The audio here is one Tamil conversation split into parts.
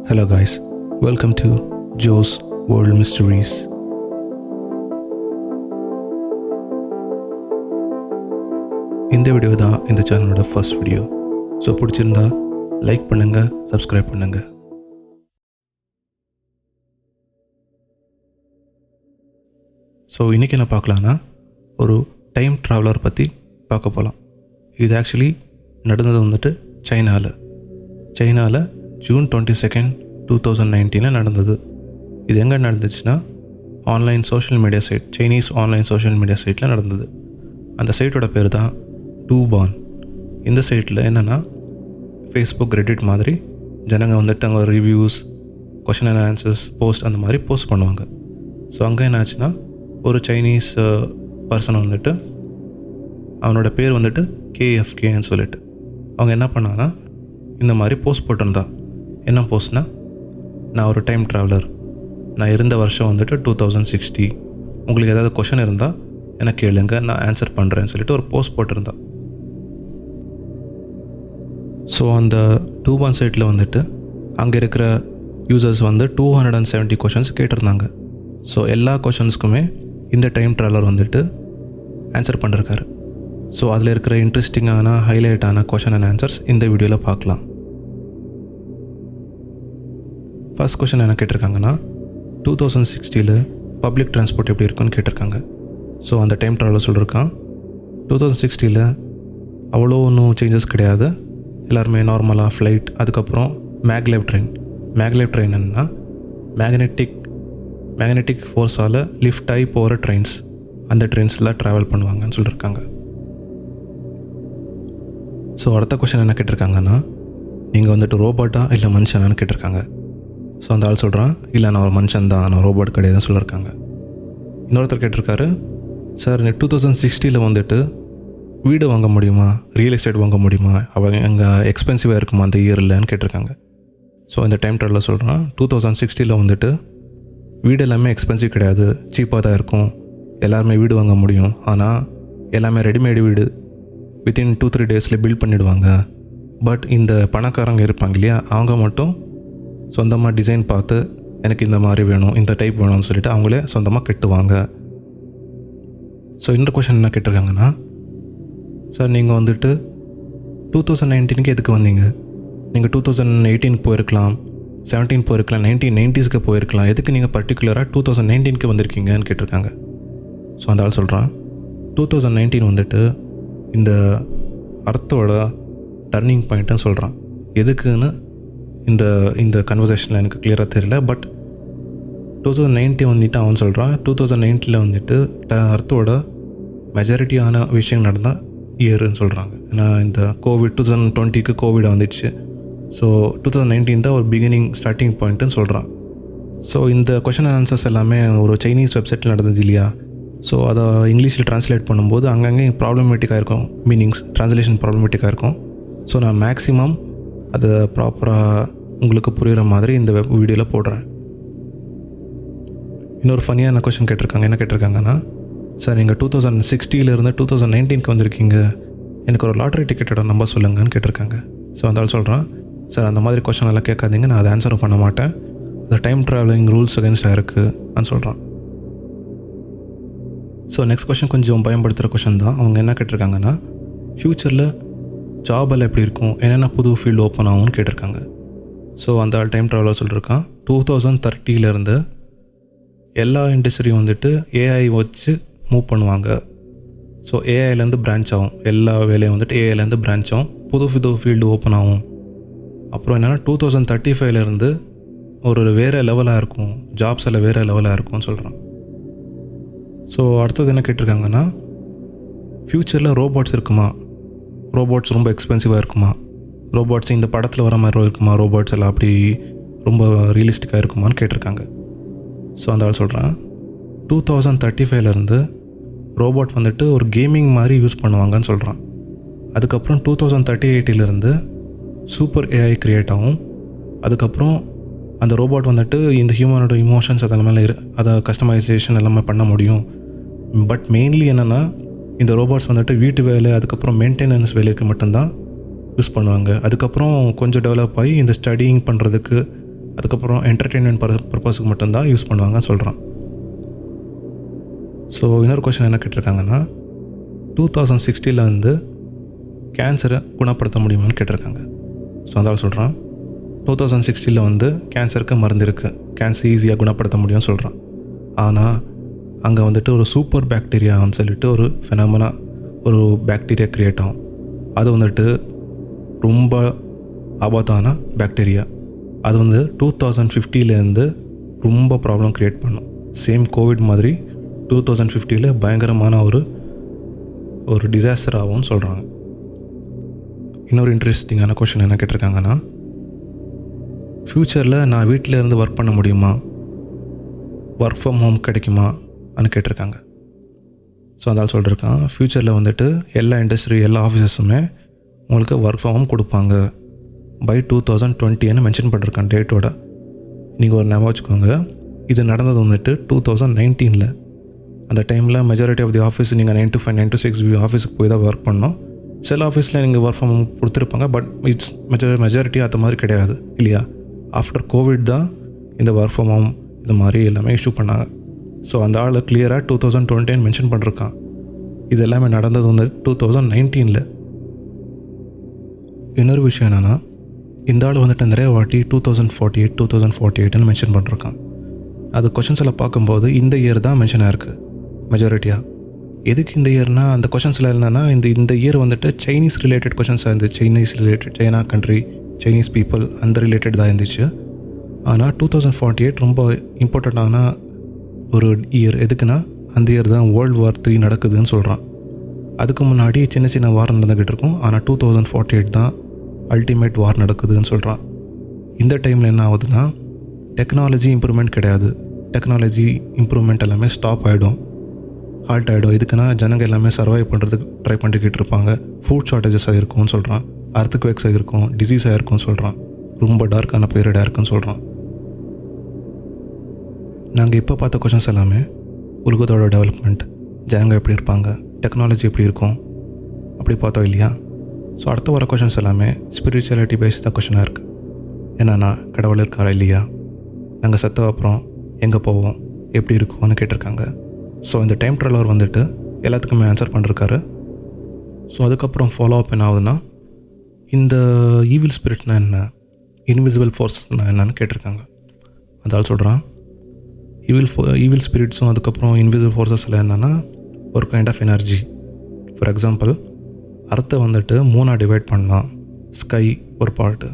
Hello guys, welcome to Joe's World Mysteries. இந்த வீடியோ தான் இந்த சேனலோட ஃபர்ஸ்ட் வீடியோ. ஸோ பிடிச்சிருந்தா லைக் பண்ணுங்க, சப்ஸ்கிரைப் பண்ணுங்க. ஸோ இன்றைக்கி என்ன பார்க்கலான்னா ஒரு டைம் ட்ராவலர் பற்றி பார்க்க போகலாம். இது ஆக்சுவலி நடந்தது வந்துட்டு சைனாவில் June 22, 2019 நடந்தது. இது எங்கே நடந்துச்சுன்னா online social media site, Chinese online social media சைட்டில் நடந்தது. அந்த சைட்டோட பேர் தான் டூபான். இந்த சைட்டில் என்னென்னா ஃபேஸ்புக், ரெடிட் மாதிரி ஜனங்க வந்துட்டு அங்கே reviews, question and answers, post அந்த மாதிரி போஸ்ட் பண்ணுவாங்க. ஸோ அங்கே என்ன ஆச்சுன்னா ஒரு சைனீஸ் பர்சன் வந்துட்டு அவனோட பேர் வந்துட்டு KFKன்னு சொல்லிட்டு அவங்க என்ன பண்ணாங்கன்னா இந்த மாதிரி போஸ்ட் போட்டிருந்தா. என்ன போஸ்ட்னா, நான் ஒரு டைம் ட்ராவலர், நான் இருந்த வருஷம் வந்துட்டு 2060, உங்களுக்கு ஏதாவது கொஷின் இருந்தால் எனக்கு கேளுங்க, நான் ஆன்சர் பண்ணுறேன்னு சொல்லிட்டு ஒரு போஸ்ட் போட்டிருந்தா. ஸோ அந்த டூபான் சைட்டில் வந்துட்டு அங்கே இருக்கிற யூசர்ஸ் வந்து 270 கொஷின்ஸ் கேட்டிருந்தாங்க. ஸோ எல்லா கொஷின்ஸ்க்குமே இந்த டைம் ட்ராவலர் வந்துட்டு ஆன்சர் பண்ணிருக்காரு. ஸோ அதில் இருக்கிற இன்ட்ரெஸ்டிங்கான ஹைலைட்டான கொஷின் அண்ட் ஆன்சர்ஸ் இந்த வீடியோவில் பார்க்கலாம். ஃபர்ஸ்ட் கொஷின் என்ன கேட்டிருக்காங்கன்னா, 2060 பப்ளிக் ட்ரான்ஸ்போர்ட் எப்படி இருக்குன்னு கேட்டிருக்காங்க. ஸோ அந்த டைம் ட்ராவலர் சொல்லியிருக்கான், 2060 அவ்வளோ ஒன்றும் சேஞ்சஸ் கிடையாது, எல்லாருமே நார்மலாக ஃப்ளைட், அதுக்கப்புறம் மேக்லேவ் ட்ரெயின் என்னென்னா மேக்னெட்டிக் ஃபோர்ஸால் லிஃப்ட் ஆகி போகிற ட்ரெயின்ஸ், அந்த ட்ரெயின்ஸில் ட்ராவல் பண்ணுவாங்கன்னு சொல்லியிருக்காங்க. ஸோ அடுத்த கொஷின் என்ன கேட்டிருக்காங்கன்னா, நீங்கள் வந்துட்டு ரோபோட்டா இல்லை மனுஷனான்னு கேட்டிருக்காங்க. ஸோ அந்த ஆள் சொல்கிறான், இல்லை நான் ஒரு மனுஷன் தான், நான் ரோபோட் கிடையாதுன்னு சொல்லியிருக்காங்க. இன்னொருத்தர் கேட்டிருக்காரு, சார் 2060 வந்துட்டு வீடு வாங்க முடியுமா, ரியல் எஸ்டேட் வாங்க முடியுமா, அவங்க அங்கே எக்ஸ்பென்சிவாக இருக்குமா அந்த இயர்லன்னு கேட்டிருக்காங்க. ஸோ இந்த டைம் ட்ராவலில் சொல்கிறான், 2060 வந்துட்டு வீடு எல்லாமே எக்ஸ்பென்சிவ் கிடையாது, சீப்பாக தான் இருக்கும், எல்லாருமே வீடு வாங்க முடியும். ஆனால் எல்லாமே ரெடிமேடு வீடு வித்தின் 2-3 டேஸில் பில்ட் பண்ணிவிடுவாங்க. பட் இந்த பணக்காரங்க இருப்பாங்க இல்லையா, அவங்க மட்டும் சொந்தமாக டிசைன் பார்த்து எனக்கு இந்த மாதிரி வேணும், இந்த டைப் வேணும்னு சொல்லிட்டு அவங்களே சொந்தமாக கட்டுவாங்க. ஸோ இன்னொரு கொஷின் என்ன கேட்டிருக்காங்கன்னா, சார் நீங்கள் வந்துட்டு 2019 எதுக்கு வந்தீங்க, நீங்கள் 2018 போயிருக்கலாம், 17 போயிருக்கலாம், 1990s போயிருக்கலாம், எதுக்கு நீங்கள் பர்டிகுலராக 2019 வந்திருக்கீங்கன்னு கேட்டிருக்காங்க. ஸோ அந்த ஆள் சொல்கிறான், 2019 வந்துட்டு இந்த அர்த்தோட டர்னிங் பாயிண்ட்டுன்னு சொல்கிறான். எதுக்குன்னு இந்த கன்வர்சேஷனில் எனக்கு கிளியராக தெரியல. பட் 2019 வந்துட்டு அவன் சொல்கிறான், 2019 வந்துட்டு அர்த்தோட மெஜாரிட்டியான விஷயம் நடந்த இயர்ன்னு சொல்கிறாங்க. ஏன்னா இந்த கோவிட் 2020 கோவிட் வந்துடுச்சு. ஸோ 2019 தான் ஒரு ஸ்டார்டிங் பாயிண்ட்டுன்னு சொல்கிறான். ஸோ இந்த கொஷின் ஆன்சர்ஸ் எல்லாமே ஒரு சைனீஸ் வெப்சைட்டில் நடந்தது இல்லையா. ஸோ அதை இங்கிலீஷில் ட்ரான்ஸ்லேட் பண்ணும்போது அங்கங்கே ப்ராப்ளமேட்டிக்காக இருக்கும், மீனிங்ஸ் ட்ரான்ஸ்லேஷன் ப்ராப்ளமேட்டிக்காக இருக்கும். ஸோ நான் மேக்ஸிமம் அதை ப்ராப்பராக உங்களுக்கு புரிகிற மாதிரி இந்த வீடியோவில் போடுறேன். இன்னொரு ஃபனியான கொஷின் கேட்டிருக்காங்க. என்ன கேட்டிருக்காங்கன்னா, சார் நீங்கள் 2060 2019 வந்திருக்கீங்க, எனக்கு ஒரு லாட்ரி டிக்கெட்டோட நம்பர் சொல்லுங்கன்னு கேட்டிருக்காங்க. ஸோ அந்த ஆள் சொல்கிறான், சார் அந்த மாதிரி கொஷின் எல்லாம் கேட்காதீங்க, நான் அதை ஆன்சரும் பண்ண மாட்டேன், அது டைம் ட்ராவலிங் ரூல்ஸ் அகேன்ஸ்டாக இருக்குன்னு சொல்கிறான். ஸோ நெக்ஸ்ட் கொஷின் கொஞ்சம் பயன்படுத்துகிற கொஷின் தான். அவங்க என்ன கேட்டிருக்காங்கன்னா, ஃப்யூச்சரில் ஜாபெல்லாம் எப்படி இருக்கும், என்னென்ன புது ஃபீல்டு ஓப்பன் ஆகும்னு கேட்டிருக்காங்க. ஸோ அந்த ஆள் டைம் ட்ராவலர் சொல்லியிருக்கான், 2030 எல்லா இண்டஸ்ட்ரியும் வந்துட்டு AI வச்சு மூவ் பண்ணுவாங்க. ஸோ ஏஐலேருந்து பிரான்ச் ஆகும், எல்லா வேலையும் வந்துட்டு ஏஐலேருந்து பிரான்ச் ஆகும், புது ஃபீல்டு ஓப்பன் ஆகும். அப்புறம் என்னென்னா 2035 ஒரு வேறு லெவலாக இருக்கும், ஜாப்ஸ் எல்லாம் வேறு லெவலாக இருக்கும்னு சொல்கிறான். ஸோ அடுத்தது என்ன கேட்டிருக்காங்கன்னா, ஃப்யூச்சரில் ரோபோட்ஸ் இருக்குமா, ரோபோட்ஸ் ரொம்ப எக்ஸ்பென்சிவாக இருக்குமா, ரோபோட்ஸ் இந்த படத்தில் வர மாதிரி இருக்குமா, ரோபோட்ஸ் எல்லாம் அப்படி ரொம்ப ரியலிஸ்டிக்காக இருக்குமான்னு கேட்டிருக்காங்க. ஸோ அந்த ஆள் சொல்கிறான், 2035 ரோபோட் வந்துட்டு ஒரு கேமிங் மாதிரி யூஸ் பண்ணுவாங்கன்னு சொல்கிறான். அதுக்கப்புறம் 2038 சூப்பர் AI க்ரியேட் ஆகும். அதுக்கப்புறம் அந்த ரோபோட் வந்துட்டு இந்த ஹியூமனோட இமோஷன்ஸ் அதெல்லாமே அதை கஸ்டமைசேஷன் எல்லாமே பண்ண முடியும். பட் மெயின்லி என்னென்னா இந்த ரோபோட்ஸ் வந்துட்டு வீட்டு வேலை, அதுக்கப்புறம் மெயின்டெனன்ஸ் வேலைக்கு மட்டும்தான் யூஸ் பண்ணுவாங்க. அதுக்கப்புறம் கொஞ்சம் டெவலப் ஆகி இந்த ஸ்டடியிங் பண்ணுறதுக்கு, அதுக்கப்புறம் என்டர்டெயின்மெண்ட் பர்பஸுக்கு மட்டும்தான் யூஸ் பண்ணுவாங்கன்னு சொல்கிறான். ஸோ இன்னொரு கொஷின் என்ன கேட்டிருக்காங்கன்னா 2060 வந்து கேன்சரை குணப்படுத்த முடியுமான்னு கேட்டிருக்காங்க. ஸோ அதனால் சொல்கிறான் 2060 வந்து கேன்சருக்கு மருந்து இருக்குது, கேன்சர் ஈஸியாக குணப்படுத்த முடியும்னு சொல்கிறான். ஆனால் அங்கே வந்துட்டு ஒரு சூப்பர் பாக்டீரியான்னு சொல்லிட்டு ஒரு ஃபெனாமினா, ஒரு பாக்டீரியா க்ரியேட் ஆகும். அது வந்துட்டு ரொம்ப ஆபத்தான பாக்டீரியா. அது வந்து 2050 ரொம்ப ப்ராப்ளம் க்ரியேட் பண்ணும். சேம் கோவிட் மாதிரி 2050 பயங்கரமான ஒரு டிசாஸ்டர் ஆகும்னு சொல்கிறாங்க. இன்னொரு இன்ட்ரெஸ்டிங்கான கொஷின் என்ன கேட்டிருக்காங்கன்னா, ஃப்யூச்சரில் நான் வீட்டில் இருந்து ஒர்க் பண்ண முடியுமா, ஒர்க் ஃப்ரம் ஹோம் கிடைக்குமான்னு கேட்டிருக்காங்க. ஸோ அதனால் சொல்லியிருக்கான், ஃப்யூச்சரில் வந்துட்டு எல்லா இண்டஸ்ட்ரி, எல்லா ஆஃபீஸஸுமே உங்களுக்கு ஒர்க் ஃப்ரம் ஹோம் கொடுப்பாங்க பை 2020 மென்ஷன் பண்ணியிருக்கான் டேட்டோட. நீங்கள் ஒரு ஞாபகம் வச்சுக்கோங்க, இது நடந்தது வந்துட்டு 2019. அந்த டைமில் மெஜாரிட்டி ஆஃப் தி ஆஃபீஸ் நீங்கள் 9 to 5 9 to 6 ஆஃபீஸுக்கு போய் தான் ஒர்க் பண்ணோம். சில ஆஃபீஸில் நீங்கள் ஒர்க் ஃப்ரம் ஹோம் கொடுத்துருப்பாங்க, பட் இட்ஸ் மெஜாரிட்டி அது மாதிரி கிடையாது இல்லையா. ஆஃப்டர் கோவிட் தான் இந்த ஒர்க் ஃப்ரம் ஹோம் இது மாதிரி எல்லாமே இஷ்யூ பண்ணாங்க. ஸோ அந்த ஆள் கிளியராக 2020 மென்ஷன் பண்ணிருக்கான். இது எல்லாமே நடந்தது வந்து 2019. இன்னொரு விஷயம் என்னென்னா, இந்த ஆள் வந்துட்டு நிறைய வாட்டி 2048 மென்ஷன் பண்ணிருக்கான். அது கொஷின்ஸ் எல்லாம் பார்க்கும்போது இந்த இயர் தான் மென்ஷன் ஆயிருக்கு மெஜாரிட்டியாக. எதுக்கு இந்த இயர்னால், அந்த கொஷின்ஸில் என்னென்னா இந்த இயர் வந்துட்டு சைனீஸ் ரிலேட்டட் கொஷின்ஸாக இருந்துச்சு. Chinese related, China country, Chinese people அந்த ரிலேட்டட் தான் இருந்துச்சு. ஆனால் 2048 ரொம்ப இம்பார்ட்டண்ட்டான ஒரு இயர். எதுக்குன்னா அந்த இயர் தான் World War III நடக்குதுன்னு சொல்கிறான். அதுக்கு முன்னாடி சின்ன சின்ன வார் நடந்துக்கிட்டு இருக்கும். ஆனால் 2048 தான் அல்டிமேட் வார் நடக்குதுன்னு சொல்கிறான். இந்த டைமில் என்ன ஆகுதுன்னா, டெக்னாலஜி இம்ப்ரூவ்மெண்ட் கிடையாது. டெக்னாலஜி இம்ப்ரூவ்மெண்ட் எல்லாமே ஸ்டாப் ஆகிடும், ஹால்ட் ஆகிடும். இதுக்குன்னா ஜனங்க எல்லாமே சர்வைவ் பண்ணுறதுக்கு ட்ரை பண்ணிக்கிட்டு இருப்பாங்க. ஃபுட் ஷார்ட்டேஜஸாக இருக்கும்னு சொல்கிறான், அர்த்குவேக்ஸாக இருக்கும், டிசீஸாக இருக்கும்னு சொல்கிறான், ரொம்ப டார்க்கான பீரியடாக இருக்குன்னு சொல்கிறான். நாங்கள் இப்போ பார்த்த கொஷின்ஸ் எல்லாமே உலகத்தோட டெவலப்மெண்ட், ஜனங்க எப்படி இருப்பாங்க, டெக்னாலஜி எப்படி இருக்கும் அப்படி பார்த்தோம் இல்லையா. ஸோ அடுத்த வர கொஷின்ஸ் எல்லாமே ஸ்பிரிச்சுவாலிட்டி பேஸ்டாக கொஷினாக இருக்குது. என்னன்னா, கடவுள் இருக்காரா இல்லையா, நாங்கள் செத்த அப்புறம் எங்கே போவோம், எப்படி இருக்கும்னு கேட்டிருக்காங்க. ஸோ இந்த டைம் ட்ராவலர் வந்துட்டு எல்லாத்துக்குமே ஆன்சர் பண்ணிருக்காரு. ஸோ அதுக்கப்புறம் ஃபாலோ அப் என்ன ஆகுதுன்னா, இந்த ஈவில் ஸ்பிரிட்னா என்ன, இன்விசிபிள் ஃபோர்ஸஸ்னால் என்னன்னு கேட்டிருக்காங்க. அதால் சொல்கிறான், ஈவில் ஸ்பிரிட்ஸும் அதுக்கப்புறம் இன்விசிபிள் ஃபோர்ஸஸில் என்னென்னா ஒரு kind of energy. For example, அர்த்தை வந்துட்டு 3 டிவைட் பண்ணலாம். ஸ்கை ஒரு பார்ட்டு,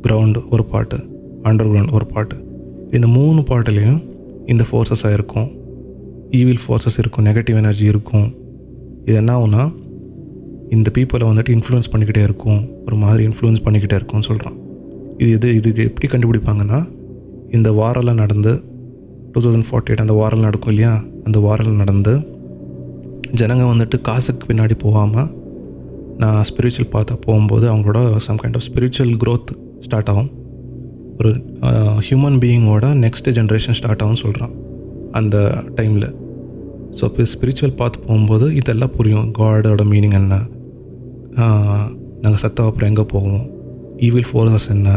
கிரவுண்டு ஒரு பார்ட்டு, அண்டர் கிரவுண்ட் ஒரு பார்ட்டு. இந்த 3 பார்ட்டுலேயும் இந்த ஃபோர்ஸஸாக இருக்கும், ஈவில் ஃபோர்ஸஸ் இருக்கும், நெகட்டிவ் எனர்ஜி இருக்கும். இது என்ன ஆகுனா, இந்த பீப்புளை வந்துட்டு இன்ஃப்ளூயன்ஸ் பண்ணிக்கிட்டே இருக்கும், ஒரு மாதிரி இன்ஃப்ளூயன்ஸ் பண்ணிக்கிட்டே இருக்கும்னு சொல்கிறான். இதுக்கு எப்படி கண்டுபிடிப்பாங்கன்னா, இந்த வாரெல்லாம் நடந்து 2048 அந்த வாரெல்லாம் நடக்கும் இல்லையா, அந்த வாரெல்லாம் நடந்து ஜனங்க வந்துட்டு காசுக்கு பின்னாடி போகாமல் நான் ஸ்பிரிச்சுவல் பார்த்தா போகும்போது அவங்களோட some kind of spiritual growth start ஆகும். ஒரு ஹியூமன் பீயிங்கோட நெக்ஸ்ட் ஜென்ரேஷன் ஸ்டார்ட் ஆகும்னு சொல்கிறான் அந்த டைமில். ஸோ இப்போ ஸ்பிரிச்சுவல் பார்த்து போகும்போது இதெல்லாம் புரியும். காடோட மீனிங் என்ன, நாங்கள் சத்த அப்புறம் எங்கே போவோம், ஈவில் ஃபோர்ஸஸ் என்ன,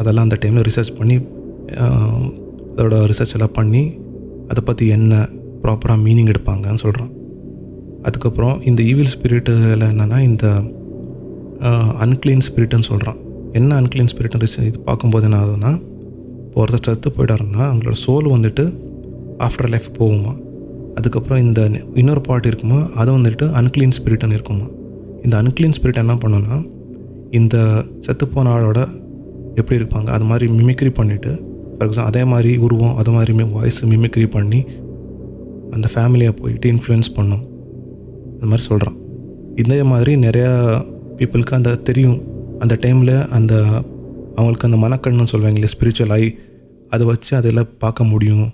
அதெல்லாம் அந்த டைமில் ரிசர்ச் பண்ணி அதோட ரிசர்ச் எல்லாம் பண்ணி அதை பற்றி என்ன ப்ராப்பராக மீனிங் எடுப்பாங்கன்னு சொல்கிறான். அதுக்கப்புறம் இந்த ஈவில் ஸ்பிரிட்டில் என்னென்னா, இந்த அன்க்ளீன் ஸ்பிரிட்டுன்னு சொல்கிறான். என்ன அன்க்ளீன் ஸ்பிரிட்னு இது பார்க்கும்போது என்ன ஆகுதுன்னா, இப்போ ஒருத்தர் சத்து போயிட்டாருன்னா அவங்களோட சோல் வந்துட்டு ஆஃப்டர் லைஃப் போகுமா. அதுக்கப்புறம் இந்த இன்னொரு பார்ட் இருக்குமா, அது வந்துட்டு அன்க்ளீன் ஸ்பிரிட்னு இருக்குமா. இந்த அன்க்ளீன் ஸ்பிரிட் என்ன பண்ணுன்னா, இந்த செத்துப்போன ஆளோட எப்படி இருப்பாங்க அது மாதிரி மிமிக்ரி பண்ணிவிட்டு, ஃபார் எக்ஸாம்பிள் அதே மாதிரி உருவம், அது மாதிரி வாய்ஸ் மிமிக்ரி பண்ணி அந்த ஃபேமிலியை போயிட்டு இன்ஃப்ளூயன்ஸ் பண்ணும், அந்த மாதிரி சொல்கிறான். இதே மாதிரி நிறையா பீப்புளுக்கு அந்த தெரியும். அந்த டைமில் அந்த அவங்களுக்கு அந்த மனக்கண்ணுன்னு சொல்லுவாங்களே, ஸ்பிரிச்சுவல் ஐ, அதை வச்சு அதெல்லாம் பார்க்க முடியும்.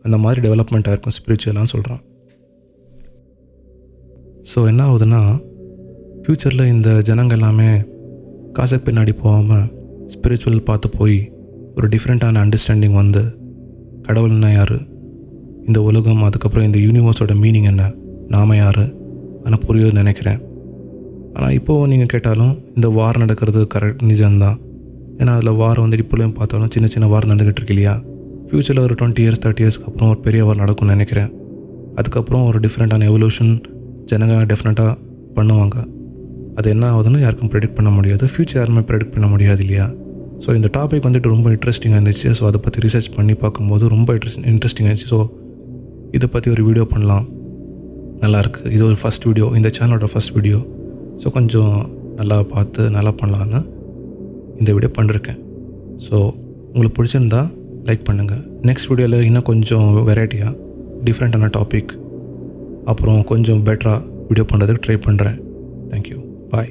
அந்த மாதிரி டெவலப்மெண்ட்டாக இருக்கும் ஸ்பிரிச்சுவலான்னு சொல்கிறான். ஸோ என்ன ஆகுதுன்னா, ஃப்யூச்சரில் இந்த ஜனங்கள் எல்லாமே காசுக்கு பின்னாடி போகாமல் ஸ்பிரிச்சுவல் பார்த்து போய் ஒரு டிஃப்ரெண்ட்டான அண்டர்ஸ்டாண்டிங் வந்து கடவுள்னா யார், இந்த உலகம், அதுக்கப்புறம் இந்த யூனிவர்ஸோட மீனிங் என்ன, நாம யார் ஆனால் புரியுதுன்னு நினைக்கிறேன். ஆனால் இப்போது நீங்கள் கேட்டாலும் இந்த வார் நடக்கிறது கரெக்ட் நிஜம்தான். ஏன்னா அதில் வார் வந்து இப்போலையும் பார்த்தாலும் சின்ன சின்ன வார் நடந்துகிட்டு இருக்கு இல்லையா. ஃப்யூச்சரில் ஒரு 20 years 30 yearsக்கு அப்புறம் ஒரு பெரிய வார் நடக்கும்னு நினைக்கிறேன். அதுக்கப்புறம் ஒரு டிஃப்ரெண்ட்டான எவல்யூஷன் ஜனங்க டெஃபினட்டாக பண்ணுவாங்க. அது என்ன ஆகுதுன்னு யாருக்கும் ப்ரெடிக்ட் பண்ண முடியாது. ஃப்யூச்சர் யாருமே ப்ரெடிக்ட் பண்ண முடியாது இல்லையா. ஸோ இந்த டாபிக் வந்துட்டு ரொம்ப இன்ட்ரெஸ்டிங்காக இருந்துச்சு. ஸோ அதை பற்றி ரிசர்ச் பண்ணி பார்க்கும்போது ரொம்ப இன்ட்ரெஸ்டிங்காக இருந்துச்சு. ஸோ இதை பற்றி ஒரு வீடியோ பண்ணலாம், நல்லாயிருக்கு. இது ஒரு ஃபஸ்ட் வீடியோ, இந்த சேனலோட ஃபஸ்ட் வீடியோ. ஸோ கொஞ்சம் நல்லா பார்த்து நல்லா பண்ணலான்னு இந்த வீடியோ பண்ணிருக்கேன். ஸோ உங்களுக்கு பிடிச்சிருந்தா லைக் பண்ணுங்கள். நெக்ஸ்ட் வீடியோவில் இன்னும் கொஞ்சம் வெரைட்டியாக டிஃப்ரெண்ட்டான டாபிக் அப்புறம் கொஞ்சம் பெட்டராக வீடியோ பண்ணுறதுக்கு ட்ரை பண்ணுறேன். தேங்க்யூ. பாய்.